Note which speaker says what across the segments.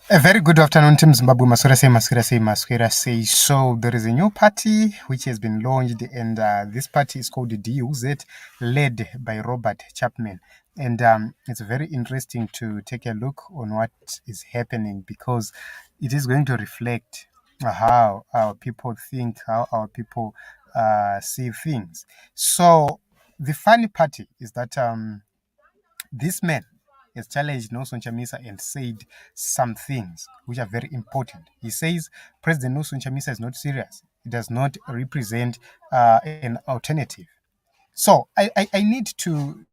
Speaker 1: A very good afternoon, Team Zimbabwe. Masquera say. So there is a new party which has been launched, and this party is called the DUZ, led by Robert Chapman. And it's very interesting to take a look on what is happening because it is going to reflect how our people think, how our people see things. So the funny party is that this man has challenged Nelson Chamisa and said some things which are very important. He says President Nelson Chamisa is not serious. He does not represent an alternative. So I need to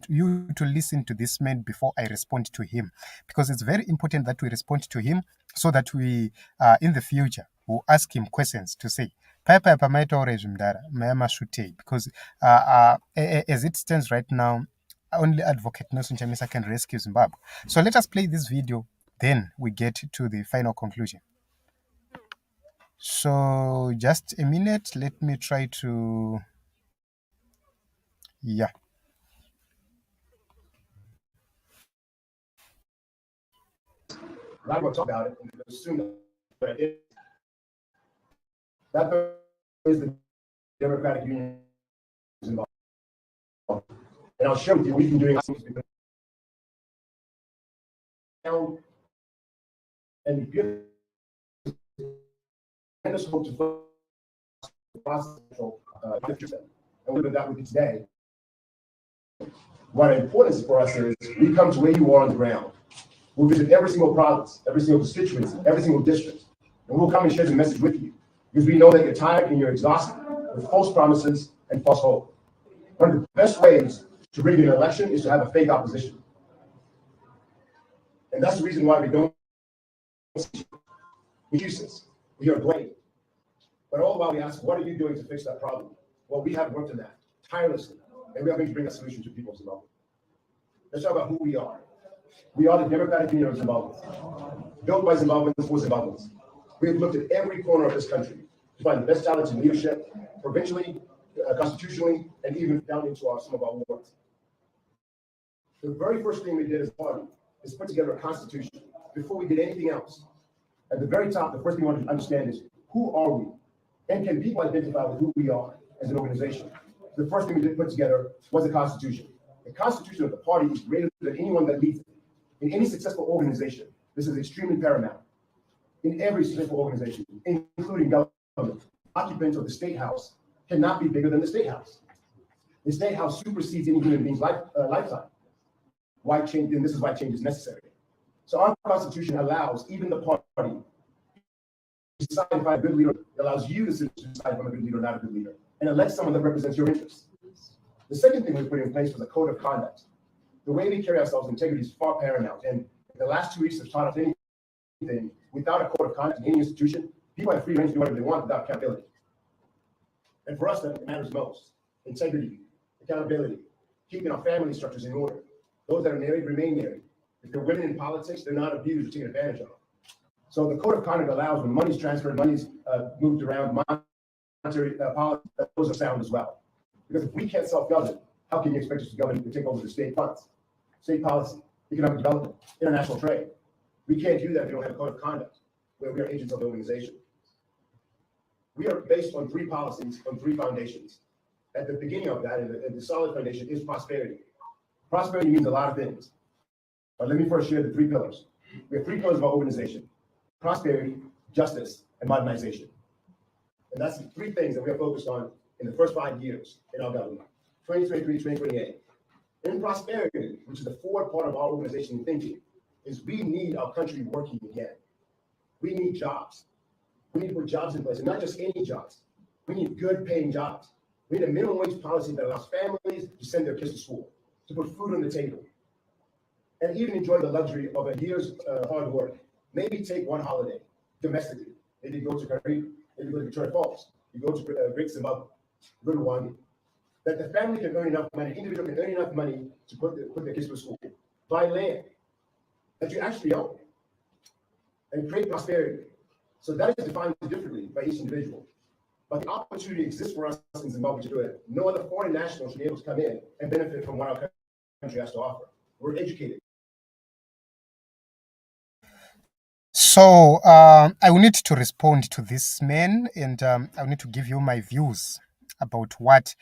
Speaker 1: you to listen to this man before I respond to him, because it's very important that we respond to him so that we in the future will ask him questions to say "Papa, papa, maitaura zvimudara, maya masvutei?" Because as it stands right now, only Advocate Nelson Chamisa can rescue Zimbabwe. So let us play this video, then we get to the final conclusion. So just a minute, let me try to, yeah.
Speaker 2: I'm going to talk about it and assume that that is the Democratic Union involved. And I'll share with you, we've been doing and give us hope to process the future. And whether that would be today. What importance for us is we come to where you are on the ground. We'll visit every single province, every single constituency, every single district, and we'll come and share the message with you because we know that you're tired and you're exhausted with false promises and false hope. One of the best ways to rig an election is to have a fake opposition. And that's the reason why we don't excuses. We are blamed. But all the while we ask, what are you doing to fix that problem? Well, we have worked on that tirelessly, and we are going to bring a solution to people of Zimbabwe. Let's talk about who we are. We are the Democratic Union of Zimbabwe, built by Zimbabweans for Zimbabweans. We have looked at every corner of this country to find the best talents in leadership, provincially, constitutionally, and even down into some of our wards. The very first thing we did as a party is put together a constitution before we did anything else. At the very top, the first thing we want to understand is who are we? And can people identify with who we are as an organization? The first thing we did put together was a constitution. The constitution of the party is greater than anyone that leads it. In any successful organization, this is extremely paramount. In every successful organization, including government, occupants of the State House cannot be bigger than the State House. The State House supersedes any human being's lifetime. Why change? And this is why change is necessary. So our Constitution allows even the party to decide if I'm a good leader. It allows you to decide if I'm a good leader or not a good leader, and elect someone that represents your interests. The second thing we put in place was a code of conduct. The way we carry ourselves in integrity is far paramount, and the last 2 weeks have taught us anything. Without a code of conduct in any institution, people have free reign to do whatever they want without accountability. And for us, that matters most. Integrity, accountability, keeping our family structures in order. Those that are married remain married. If they're women in politics, they're not abused or taken advantage of. So the code of conduct allows when money's transferred, money's moved around, monetary policy, those are sound as well. Because if we can't self-govern, how can you expect us to govern and take over the state funds, state policy, economic development, international trade? We can't do that if we don't have a code of conduct where we are agents of the organization. We are based on 3 policies, on 3 foundations. At the beginning of that, and the solid foundation is prosperity. Prosperity means a lot of things. But let me first share the 3 pillars. We have 3 pillars of our organization: prosperity, justice, and modernization. And that's the 3 things that we are focused on in the first 5 years in our government, 2023, 2028. In prosperity, which is the forward part of our organization thinking, is we need our country working again. We need jobs. We need to put jobs in place, and not just any jobs. We need good paying jobs. We need a minimum wage policy that allows families to send their kids to school, to put food on the table, and even enjoy the luxury of a year's hard work. Maybe take one holiday domestically. Maybe go to Karibu, maybe go to Victoria Falls, you go to Great Zimbabwe, go to Rwanda. That the family can earn enough money, individual can earn enough money to put their kids to school, buy land that you actually own, and create prosperity. So that is defined differently by each individual. But the opportunity exists for us in Zimbabwe to do it. No other foreign national should be able to come in and benefit from what our country has to offer. We're educated.
Speaker 1: So I will need to respond to this man, and I will need to give you my views about what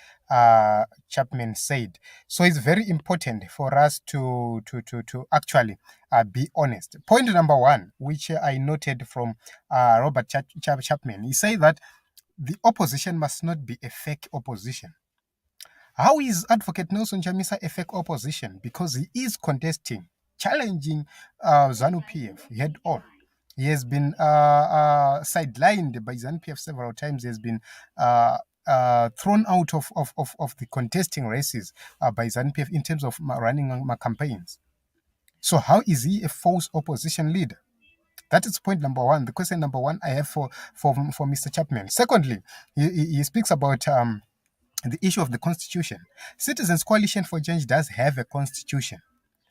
Speaker 1: Chapman said. So it's very important for us to actually be honest. Point number one, which I noted from Robert Chapman, he said that the opposition must not be a fake opposition. How is Advocate Nelson Chamisa a fake opposition? Because he is contesting, challenging ZANU PF head on. He has been sidelined by ZANU PF several times. He has been thrown out of the contesting races by ZANU PF in terms of running campaigns. So how is he a false opposition leader? That is point number one. The question number one I have for Mr. Chapman. Secondly, he speaks about the issue of the constitution. Citizens Coalition for Change does have a constitution.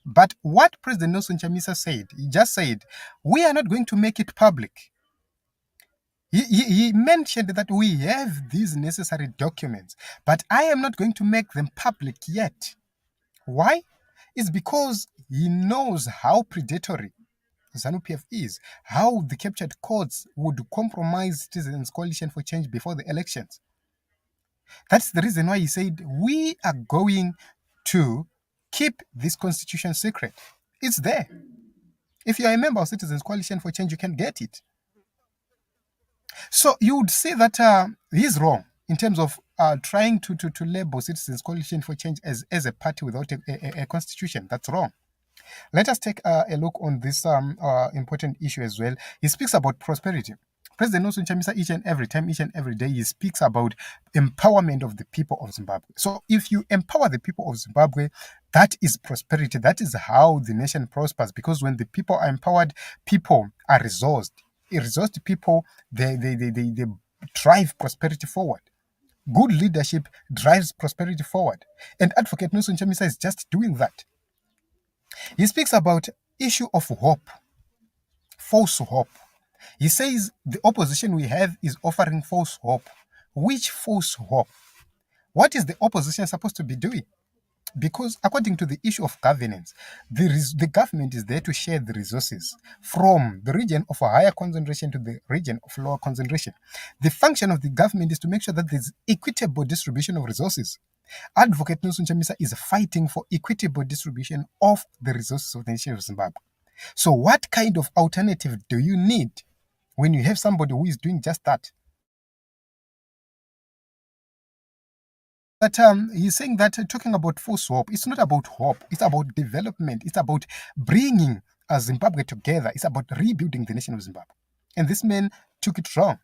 Speaker 1: But what President Nelson Chamisa said, he just said, we are not going to make it public. He mentioned that we have these necessary documents, but I am not going to make them public yet. Why? It's because he knows how predatory ZANU-PF is, how the captured courts would compromise Citizens Coalition for Change before the elections. That's the reason why he said, we are going to keep this constitution secret. It's there. If you are a member of Citizens Coalition for Change, you can get it. So you would say that he's wrong in terms of trying to label Citizens Coalition for Change as a party without a constitution. That's wrong. Let us take a look on this important issue as well. He speaks about prosperity. President Nelson Chamisa, each and every time, each and every day, he speaks about empowerment of the people of Zimbabwe. So if you empower the people of Zimbabwe, that is prosperity. That is how the nation prospers. Because when the people are empowered, people are resourced. Resourced people, they drive prosperity forward. Good leadership drives prosperity forward. And Advocate Nelson Chamisa is just doing that. He speaks about issue of hope, false hope. He says the opposition we have is offering false hope. Which false hope? What is the opposition supposed to be doing? Because according to the issue of governance, the government is there to share the resources from the region of a higher concentration to the region of lower concentration. The function of the government is to make sure that there's equitable distribution of resources. Advocate Nelson Chamisa is fighting for equitable distribution of the resources of the nation of Zimbabwe. So what kind of alternative do you need when you have somebody who is doing just that? But he's saying that talking about false hope, it's not about hope. It's about development. It's about bringing Zimbabwe together. It's about rebuilding the nation of Zimbabwe. And this man took it wrong.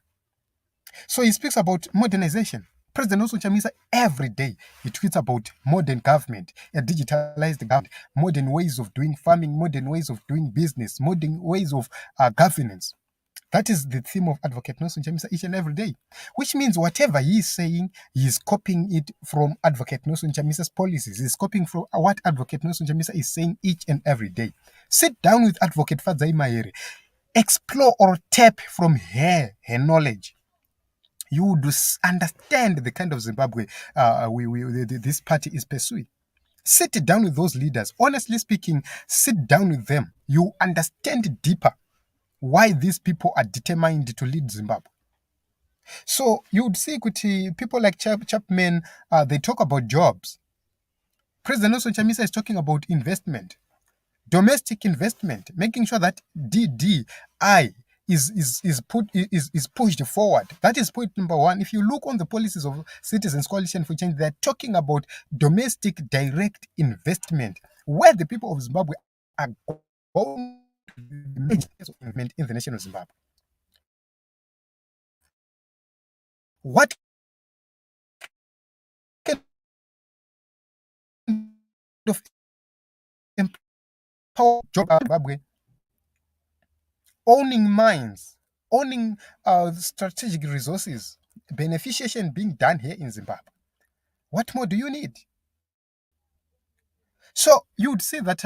Speaker 1: So he speaks about modernization. President Nelson Chamisa, every day, he tweets about modern government, a digitalized government, modern ways of doing farming, modern ways of doing business, modern ways of governance. That is the theme of Advocate Nelson Chamisa each and every day, which means whatever he is saying, he is copying it from Advocate Nelson Chamisa's policies. He's copying from what Advocate Nelson Chamisa is saying each and every day. Sit down with Advocate Fadzai Mahere. Explore or tap from her knowledge. You would understand the kind of Zimbabwe this party is pursuing. Sit down with those leaders. Honestly speaking, sit down with them. You understand deeper why these people are determined to lead Zimbabwe. So you would see people like Chapman, they talk about jobs. President Nelson Chamisa is talking about investment, domestic investment, making sure that DDI is pushed forward. That is point number one. If you look on the policies of Citizens Coalition for Change, they're talking about domestic direct investment, where the people of Zimbabwe are going to make investment in the nation of Zimbabwe. What kind of empower job Zimbabwe? Owning mines, owning strategic resources, beneficiation being done here in Zimbabwe. What more do you need? So you would say that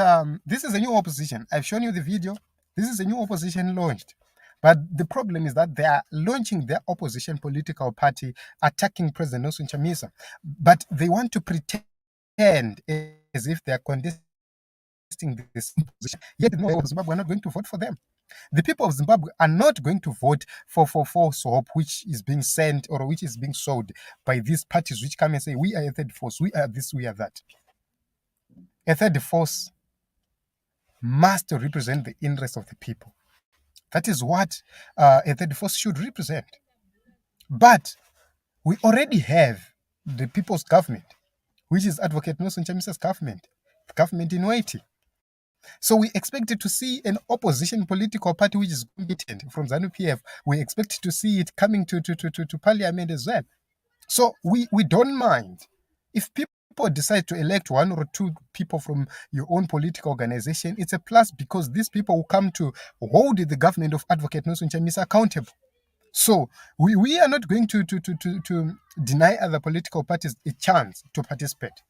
Speaker 1: this is a new opposition. I've shown you the video. This is a new opposition launched. But the problem is that they are launching their opposition political party attacking President Nelson Chamisa. But they want to pretend as if they are contesting this position. Yet the people of Zimbabwe are not going to vote for them. The people of Zimbabwe are not going to vote for false hope, which is being sent or which is being sold by these parties which come and say, we are a third force, we are this, we are that. A third force must represent the interests of the people. That is what a third force should represent. But we already have the people's government, which is Advocate Nelson Chamisa's government, the government in waiting. So we expected to see an opposition political party which is competent from ZANU-PF. We expect to see it coming to parliament as well. So we don't mind if people decide to elect one or two people from your own political organization. It's a plus because these people will come to hold the government of Advocate Nelson Chamisa accountable. So we are not going to deny other political parties a chance to participate.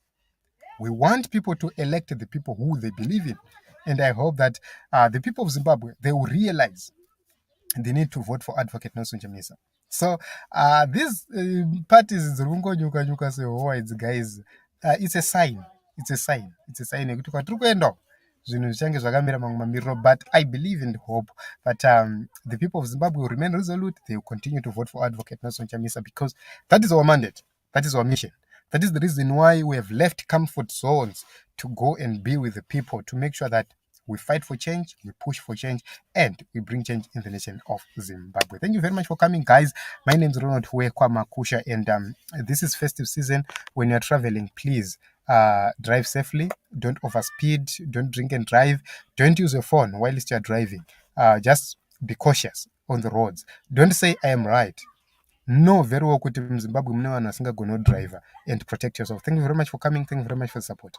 Speaker 1: We want people to elect the people who they believe in. And I hope that the people of Zimbabwe, they will realize they need to vote for Advocate Nelson Chamisa. So these parties, Nyuka say, oh, it's guys, it's a sign. It's a sign. It's a sign. But I believe in hope that the people of Zimbabwe will remain resolute. They will continue to vote for Advocate Nelson Chamisa because that is our mandate. That is our mission. That is the reason why we have left comfort zones to go and be with the people to make sure that we fight for change, we push for change, and we bring change in the nation of Zimbabwe. Thank you very much for coming, guys. My name is Ronald Huekwa Makusha, and this is festive season. When you're traveling, please drive safely. Don't overspeed. Don't drink and drive. Don't use your phone whilst you're driving. Just be cautious on the roads. Don't say, I am right. Know very well kuti Zimbabwe mune vanhu vasingagona driver, and protect yourself. Thank you very much for coming. Thank you very much for the support.